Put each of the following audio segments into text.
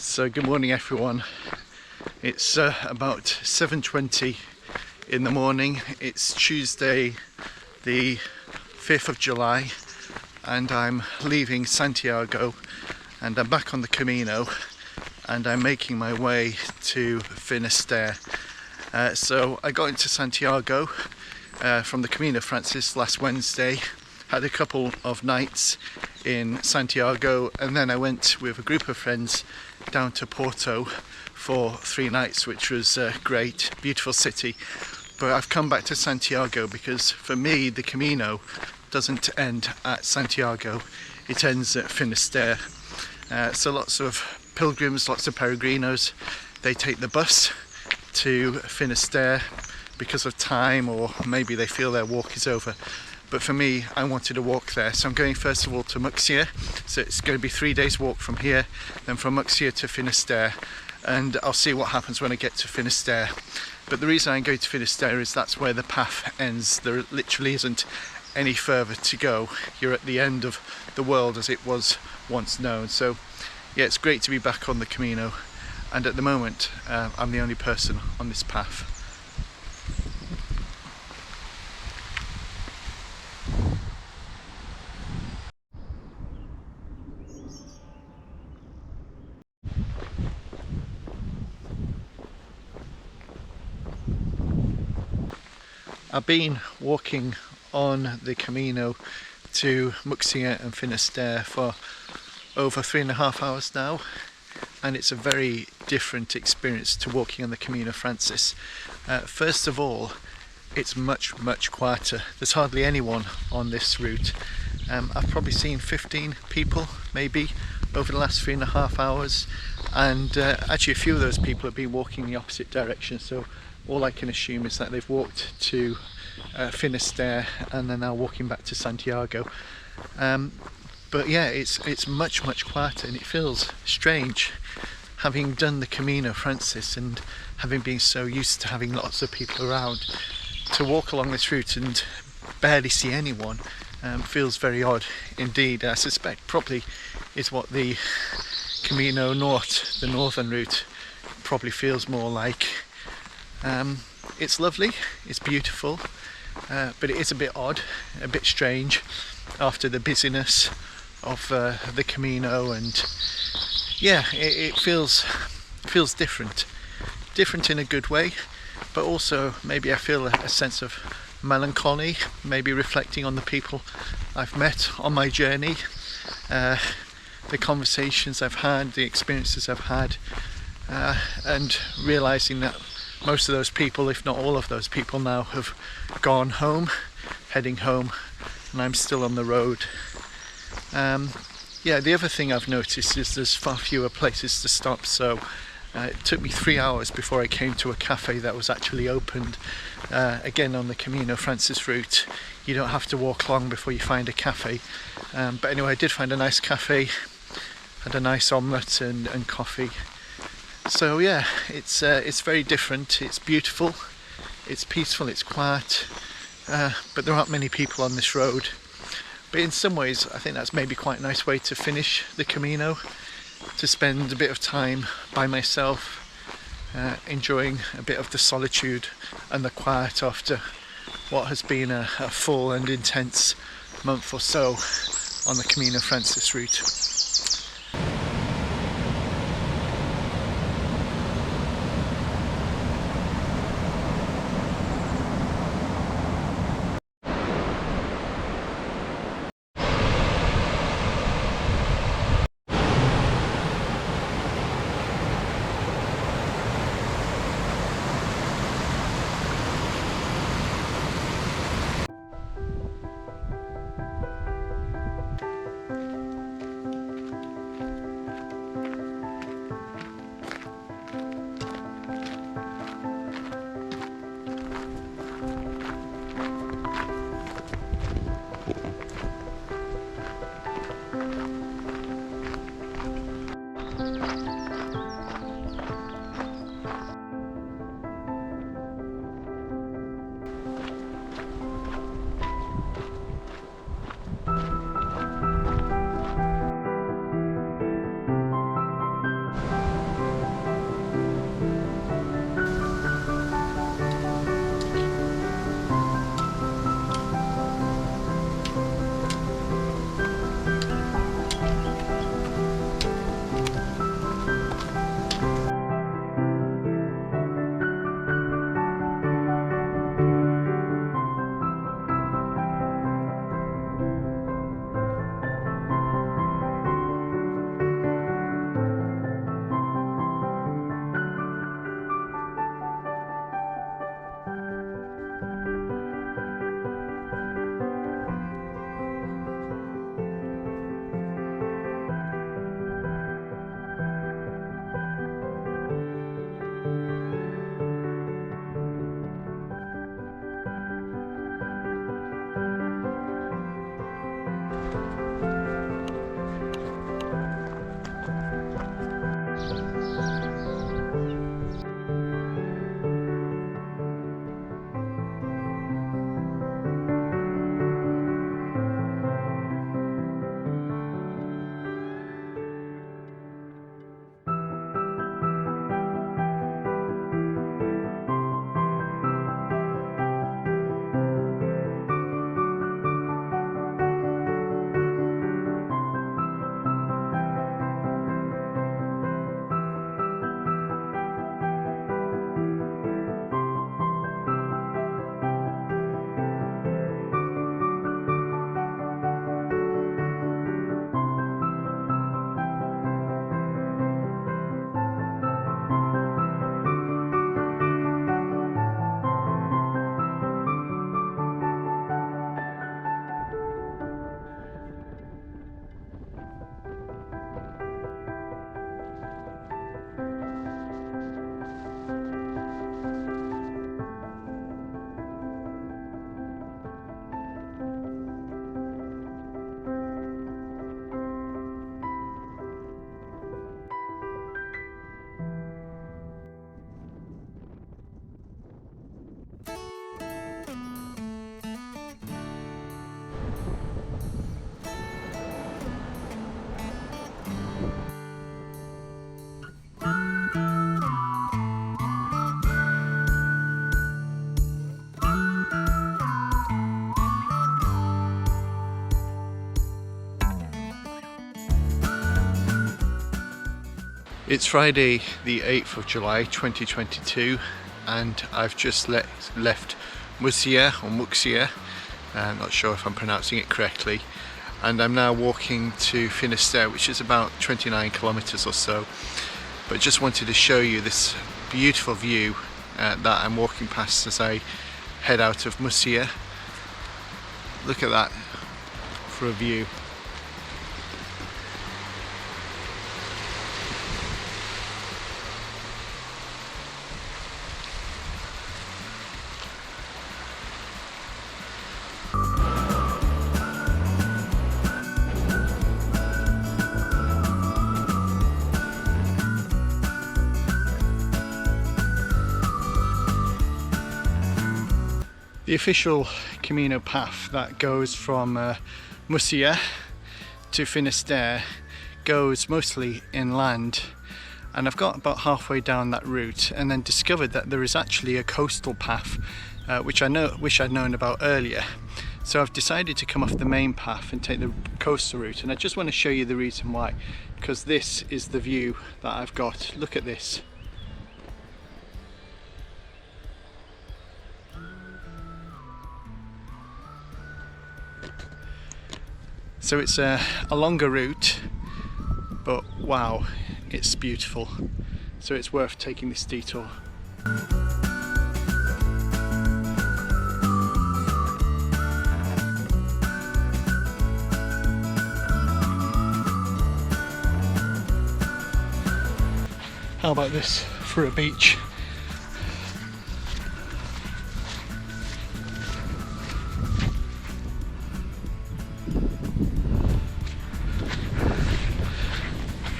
So good morning everyone. It's about 7:20 in the morning. It's Tuesday the 5th of July and I'm leaving Santiago and I'm back on the Camino and I'm making my way to Finisterre. So I got into Santiago from the Camino Francis last Wednesday, had a couple of nights in Santiago, and then I went with a group of friends down to Porto for 3 nights, which was great, beautiful city. But I've come back to Santiago because for me the Camino doesn't end at Santiago, it ends at Finisterre. So lots of pilgrims, lots of peregrinos, they take the bus to Finisterre because of time, or maybe they feel their walk is over. But for me, I wanted to walk there, so I'm going first of all to Muxia. So it's going to be 3 days walk from here, then from Muxia to Finisterre, and I'll see what happens when I get to Finisterre. But the reason I'm going to Finisterre is that's where the path ends. There literally isn't any further to go. You're at the end of the world as it was once known. So yeah, it's great to be back on the Camino, and at the moment I'm the only person on this path. I've been walking on the Camino to Muxia and Finisterre for over 3.5 hours now, and it's a very different experience to walking on the Camino Francis. First of all, it's much quieter. There's hardly anyone on this route. I've probably seen 15 people maybe over the last 3.5 hours, and actually a few of those people have been walking the opposite direction, so all I can assume is that they've walked to Finisterre and they're now walking back to Santiago. But yeah, it's much quieter, and it feels strange having done the Camino Francis and having been so used to having lots of people around. To walk along this route and barely see anyone feels very odd indeed. I suspect probably is what the Camino Norte, the northern route, probably feels more like. It's lovely, it's beautiful, but it is a bit odd, a bit strange after the busyness of the Camino, and yeah, it feels different in a good way, but also maybe I feel a sense of melancholy, maybe reflecting on the people I've met on my journey, the conversations I've had, the experiences I've had, and realising that most of those people, if not all of those people now, have gone home, heading home, and I'm still on the road. Yeah, the other thing I've noticed is there's far fewer places to stop, so it took me 3 hours before I came to a cafe that was actually opened. Again, on the Camino Francis route, you don't have to walk long before you find a cafe. But anyway, I did find a nice cafe, had a nice omelette and coffee. So yeah, it's very different, it's beautiful, it's peaceful, it's quiet, but there aren't many people on this road. But in some ways I think that's maybe quite a nice way to finish the Camino, to spend a bit of time by myself, enjoying a bit of the solitude and the quiet after what has been a full and intense month or so on the Camino Francis route. It's Friday the 8th of July 2022 and I've just left Muxia, I'm not sure if I'm pronouncing it correctly, and I'm now walking to Finisterre, which is about 29 kilometers or so. But just wanted to show you this beautiful view that I'm walking past as I head out of Muxia. Look at that for a view. The official Camino path that goes from Muxia to Finisterre goes mostly inland, and I've got about halfway down that route and then discovered that there is actually a coastal path which I wish I'd known about earlier. So I've decided to come off the main path and take the coastal route, and I just want to show you the reason why, because this is the view that I've got. Look at this. So it's a longer route, but wow, it's beautiful. So it's worth taking this detour. How about this for a beach?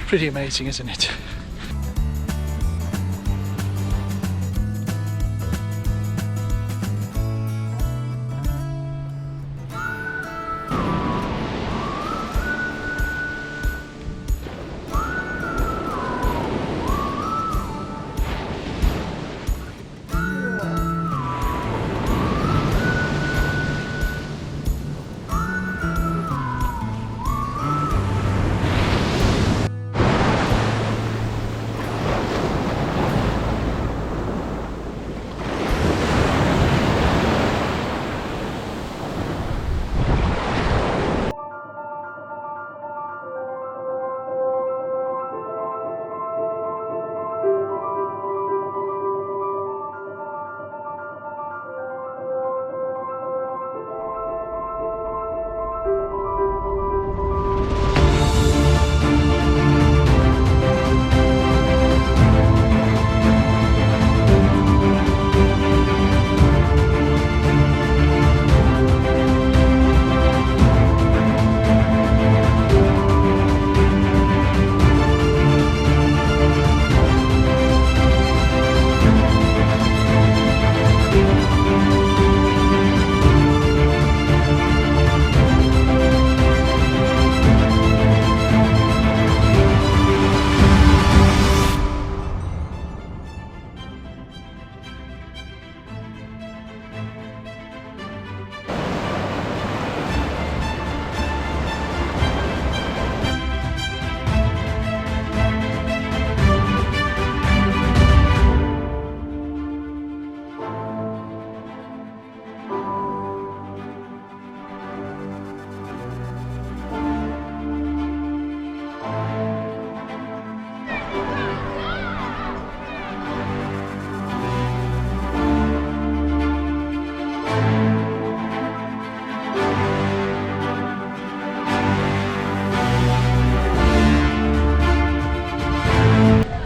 Pretty amazing, isn't it?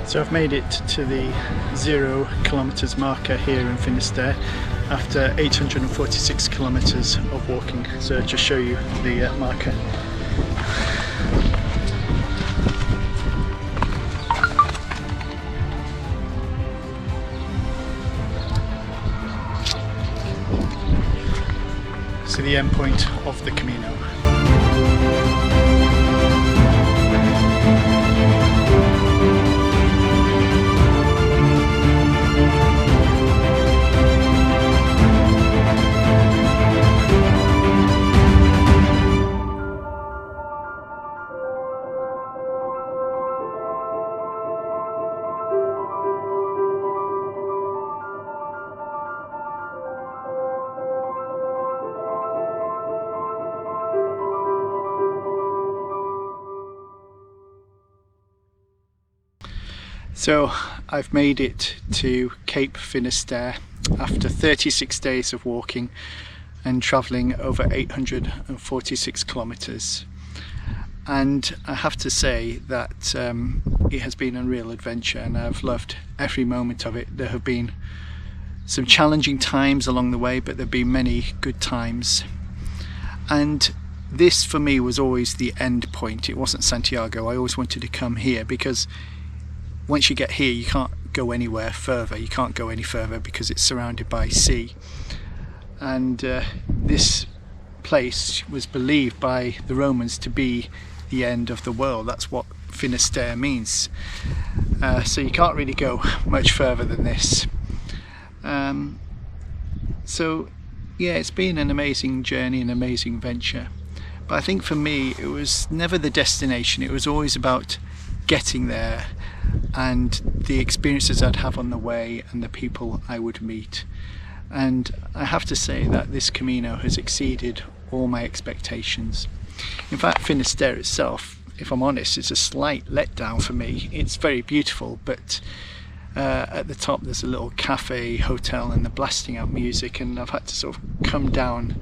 So I've made it to the 0 kilometers marker here in Finisterre after 846 kilometers of walking. So I'll just show you the marker. So the end point of the Camino. So I've made it to Cape Finisterre after 36 days of walking and travelling over 846 kilometres. And I have to say that it has been a real adventure and I've loved every moment of it. There have been some challenging times along the way, but there have been many good times. And this for me was always the end point. It wasn't Santiago. I always wanted to come here because once you get here you can't go anywhere further. You can't go any further because it's surrounded by sea. And this place was believed by the Romans to be the end of the world. That's what Finisterre means. So you can't really go much further than this. So yeah, it's been an amazing journey, an amazing venture. But I think for me it was never the destination. It was always about getting there and the experiences I'd have on the way and the people I would meet. And I have to say that this Camino has exceeded all my expectations. In fact, Finisterre itself, if I'm honest, is a slight letdown for me. It's very beautiful, but at the top there's a little cafe, hotel, and they're blasting out music, and I've had to sort of come down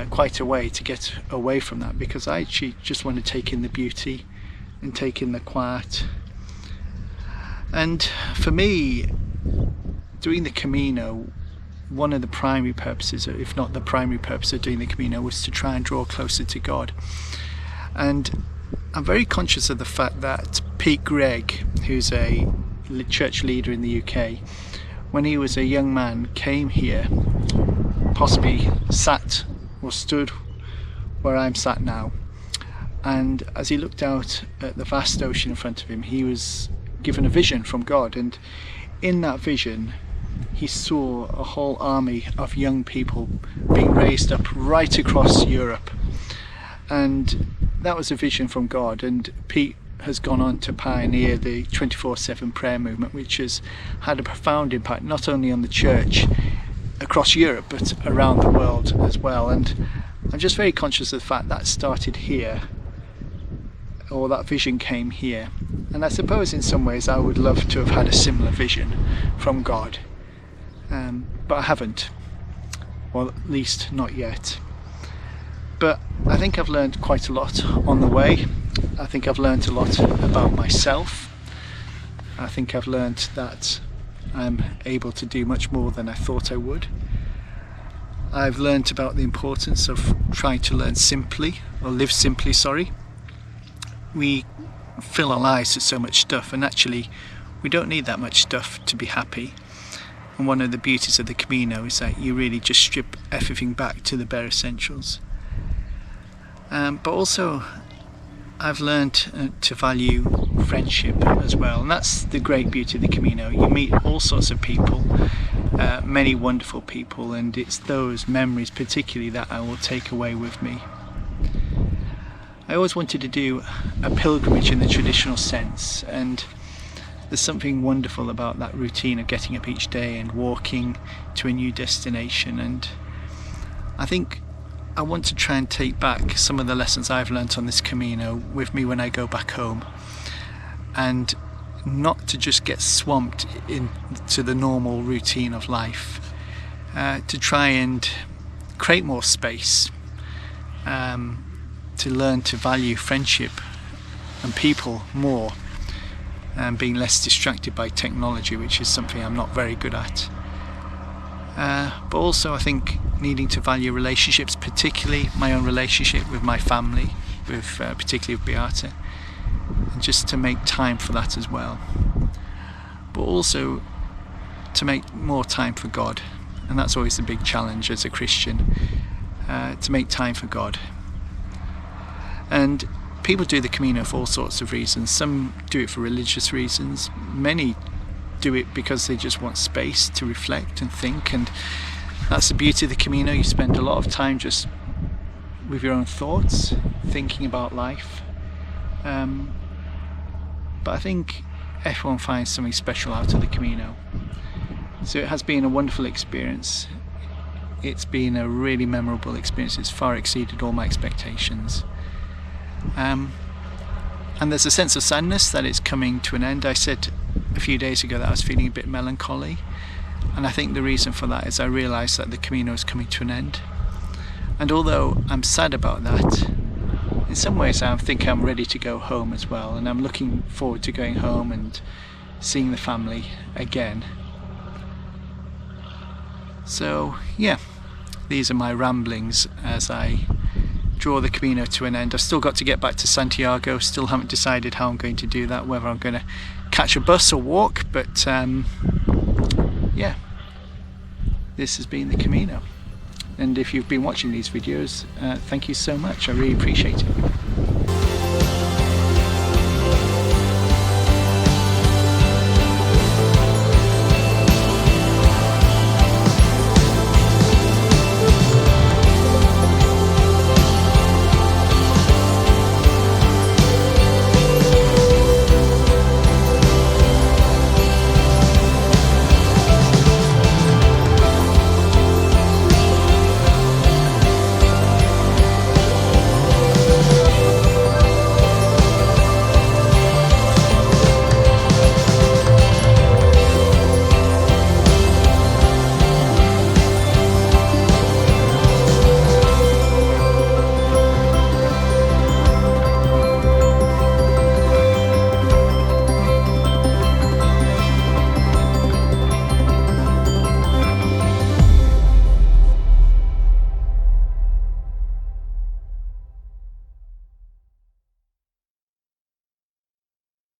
quite a way to get away from that, because I actually just want to take in the beauty and take in the quiet. And for me, doing the Camino, one of the primary purposes, if not the primary purpose of doing the Camino, was to try and draw closer to God. And I'm very conscious of the fact that Pete Gregg, who's a church leader in the UK, when he was a young man, came here, possibly sat or stood where I'm sat now, and as he looked out at the vast ocean in front of him, he was given a vision from God, and in that vision he saw a whole army of young people being raised up right across Europe. And that was a vision from God, and Pete has gone on to pioneer the 24/7 prayer movement, which has had a profound impact not only on the church across Europe but around the world as well. And I'm just very conscious of the fact that started here, or that vision came here. And I suppose in some ways I would love to have had a similar vision from God, but I haven't, well, at least not yet. But I think I've learned quite a lot on the way. I think I've learned a lot about myself. I think I've learned that I'm able to do much more than I thought I would. I've learned about the importance of trying to learn simply, or live simply, sorry. We fill our lives with so much stuff, and actually we don't need that much stuff to be happy. And one of the beauties of the Camino is that you really just strip everything back to the bare essentials. But also I've learned to value friendship as well, and that's the great beauty of the Camino. You meet all sorts of people, many wonderful people, and it's those memories particularly that I will take away with me. I always wanted to do a pilgrimage in the traditional sense, and there's something wonderful about that routine of getting up each day and walking to a new destination. And I think I want to try and take back some of the lessons I've learnt on this Camino with me when I go back home, and not to just get swamped into the normal routine of life, to try and create more space, to learn to value friendship and people more, and being less distracted by technology, which is something I'm not very good at. But also I think needing to value relationships, particularly my own relationship with my family, particularly with Beata, and just to make time for that as well. But also to make more time for God, and that's always the big challenge as a Christian, to make time for God. And people do the Camino for all sorts of reasons. Some do it for religious reasons, many do it because they just want space to reflect and think, and that's the beauty of the Camino. You spend a lot of time just with your own thoughts, thinking about life. But I think everyone finds something special out of the Camino. So it has been a wonderful experience. It's been a really memorable experience. It's far exceeded all my expectations. And there's a sense of sadness that it's coming to an end. I said a few days ago that I was feeling a bit melancholy, and I think the reason for that is I realised that the Camino is coming to an end. And although I'm sad about that, in some ways I think I'm ready to go home as well, and I'm looking forward to going home and seeing the family again. So yeah, these are my ramblings as I draw the Camino to an end. I've still got to get back to Santiago, still haven't decided how I'm going to do that, whether I'm going to catch a bus or walk, but yeah, this has been the Camino. And if you've been watching these videos, thank you so much, I really appreciate it.